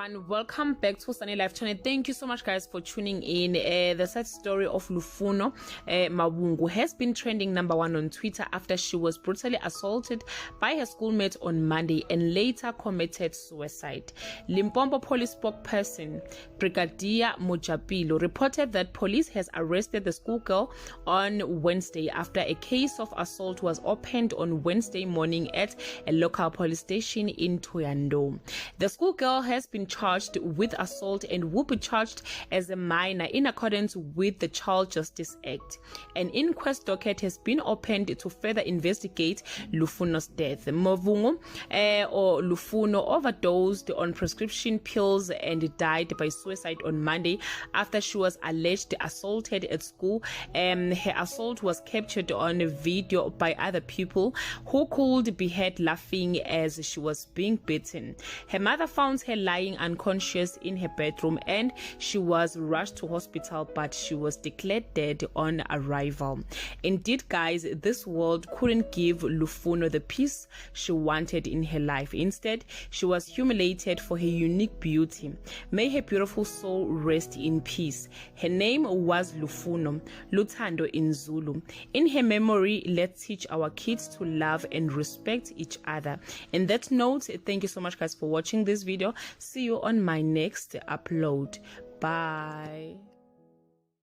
everyone, welcome back to Sunny Life Channel. Thank you so much guys for tuning in. The sad story of Lufundo Mawungu has been trending #1 on Twitter after she was brutally assaulted by her schoolmates on Monday and later committed suicide. Limpopo police spokesperson Brigadier Mojapilo reported that police has arrested the schoolgirl on Wednesday after a case of assault was opened on Wednesday morning at a local police station in Thohoyandou. The schoolgirl has been charged with assault and will be charged as a minor in accordance with the Child Justice Act. An inquest docket has been opened to further investigate Lufundo's death. Mawungu or Lufundo overdosed on prescription pills and died by suicide on Monday after she was alleged assaulted at school. Her assault was captured on a video by other people who could be heard laughing as she was being beaten. Her mother found her lying unconscious in her bedroom and she was rushed to hospital, but she was declared dead on arrival. Indeed guys, this world couldn't give Lufundo the peace she wanted in her life. Instead, she was humiliated for her unique beauty. May her beautiful soul rest in peace. Her name was Lufundo, Luthando in Zulu. In her memory, let's teach our kids to love and respect each other. In that note, thank you so much guys for watching this video. See you on my next upload. Bye.